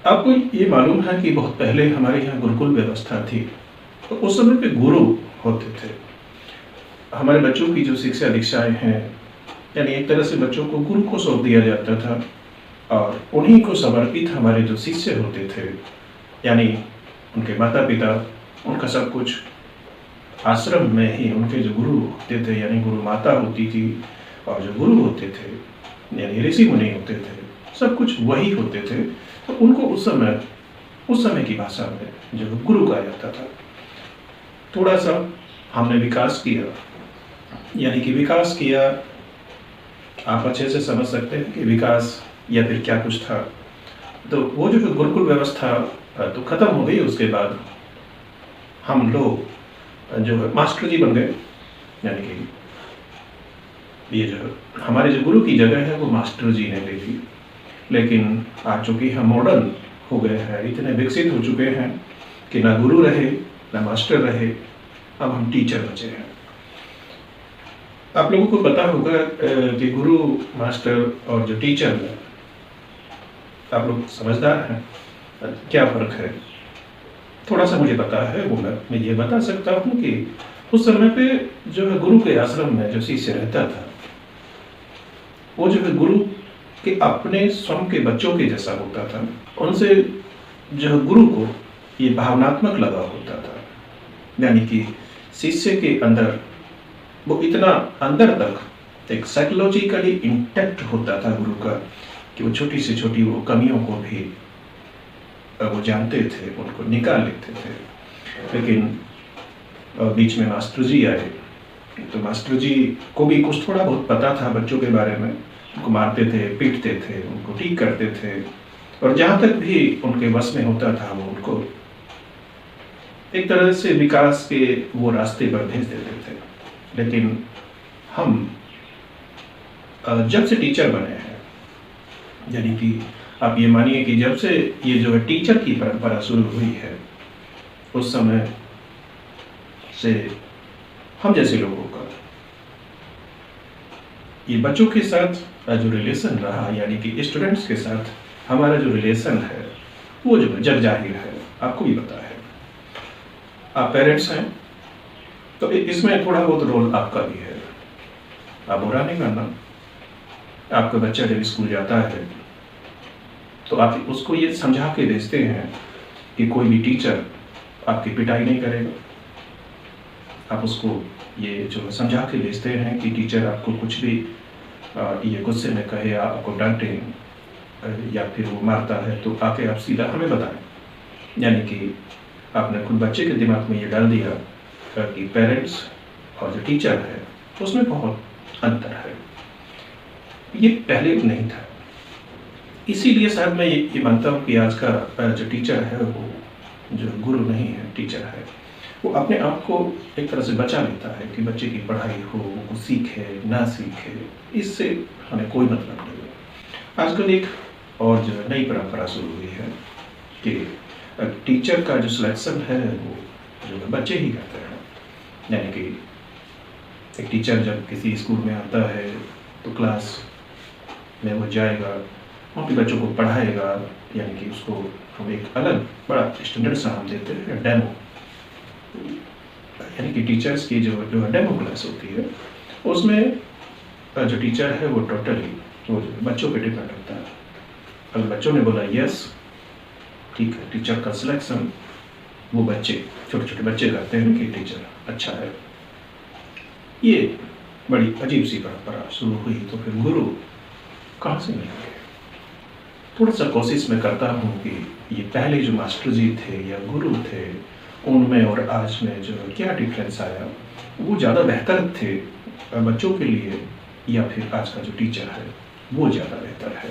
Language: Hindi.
आपको ये मालूम है कि बहुत पहले हमारे यहाँ गुरुकुल व्यवस्था थी, तो उस समय पे गुरु होते थे। हमारे बच्चों की जो शिक्षा दीक्षाएँ हैं, यानी एक तरह से बच्चों को गुरु को सौंप दिया जाता था और उन्हीं को समर्पित हमारे जो शिष्य होते थे, यानी उनके माता-पिता, उनका सब कुछ आश्रम में ही उनके जो गुरु होते थे, यानी गुरु माता होती थी और जो गुरु होते थे, यानी ऋषि-मुनि होते थे, सब कुछ वही होते थे। तो उनको उस समय की भाषा में जो गुरु कहा जाता था। थोड़ा-सा हमने विकास किया, यानी कि विकास किया, आप अच्छे से समझ सकते हैं कि विकास या फिर क्या कुछ था। तो वो जो गुरुकुल व्यवस्था तो ख़त्म हो गई, उसके बाद हम लोग जो है मास्टर जी बन गए, यानी कि ये जो हमारे जो गुरु की जगह है वो मास्टर जी ने ले ली। लेकिन आज चूँकि हम मॉडर्न हो गए हैं, इतने विकसित हो चुके हैं कि ना गुरु रहे, ना मास्टर रहे, अब हम टीचर बचे हैं। आप लोगों को पता होगा कि गुरु, मास्टर और जो टीचर है, आप लोग समझदार हैं, क्या फ़र्क है? थोड़ा-सा मुझे पता है, वो मैं ये बता सकता हूँ कि उस समय पे जो है गुरु के आश्रम में जो शिष्य रहता था, वो जो है गुरु के अपने स्वयं के बच्चों के जैसा होता था। उनसे जो है गुरु को ये भावनात्मक लगाव होता था, यानी कि शिष्य के अंदर वो इतना अंदर तक एक साइकोलॉजिकली इंटैक्ट होता था गुरु का कि वो छोटी से छोटी वो कमियों को भी वो जानते थे, उनको निकाल लेते थे। लेकिन बीच में मास्टर जी आए, तो मास्टर जी को भी कुछ थोड़ा बहुत पता था बच्चों के बारे में। उनको मारते थे, पीटते थे, उनको ठीक करते थे और जहाँ तक भी उनके वश में होता था वो उनको एक तरह से विकास के वो रास्ते पर भेज देते थे। लेकिन हम जब से टीचर बने हैं, यानी कि आप ये मानिए कि जब से ये जो है टीचर की परंपरा शुरू हुई है, उस समय से हम जैसे लोगों का ये बच्चों के साथ जो रिलेशन रहा, यानी कि स्टूडेंट्स के साथ हमारा जो रिलेशन है, वो जो जग जाहिर है, आपको भी पता है। आप पेरेंट्स हैं, तो इसमें थोड़ा बहुत रोल आपका भी है। आप बुरा नहीं मानना, आपका बच्चा जब स्कूल जाता है, तो आप उसको ये समझा के भेजते हैं कि कोई भी टीचर आपकी पिटाई नहीं करेगा। आप उसको ये जो समझा के भेजते हैं कि टीचर आपको कुछ भी ये गुस्से में कहे, आपको डांटे या फिर वो मारता है, तो आके आप सीधा हमें बताएं। यानी कि आपने खुद बच्चे के दिमाग में ये डाल दिया कि पेरेंट्स और जो टीचर है उसमें बहुत अंतर है। ये पहले नहीं था, इसीलिए शायद मैं ये मानता हूँ कि आज का जो टीचर है वो जो गुरु नहीं है, टीचर है, वो अपने आप को एक तरह से बचा लेता है कि बच्चे की पढ़ाई हो, वो सीखे ना सीखे, इससे हमें कोई मतलब नहीं है। आजकल एक और जो नई परंपरा शुरू हुई है कि टीचर का जो सिलेक्शन है वो जो बच्चे ही करते हैं। यानी कि एक टीचर जब किसी स्कूल में आता है तो क्लास में वो जाएगा, वहाँ पे बच्चों को पढ़ाएगा, यानी कि उसको हम एक अलग बड़ा स्टैंडर्ड सा हम देते हैं डेमो, यानी कि टीचर्स की जो डेमो क्लास होती है, उसमें जो टीचर है वो टोटली वो बच्चों पे डिपेंड होता है। अगर बच्चों ने बोला यस, ठीक है, टीचर का सिलेक्शन वो बच्चे, छोटे छोटे बच्चे करते हैं कि टीचर अच्छा है। ये बड़ी अजीब सी परंपरा शुरू हुई, तो फिर गुरु कहाँ से मिलेंगे? थोड़ा सा कोशिश मैं करता हूँ कि ये पहले जो मास्टर जी थे या गुरु थे, उनमें और आज में जो क्या डिफरेंस आया, वो ज़्यादा बेहतर थे बच्चों के लिए या फिर आज का जो टीचर है वो ज़्यादा बेहतर है।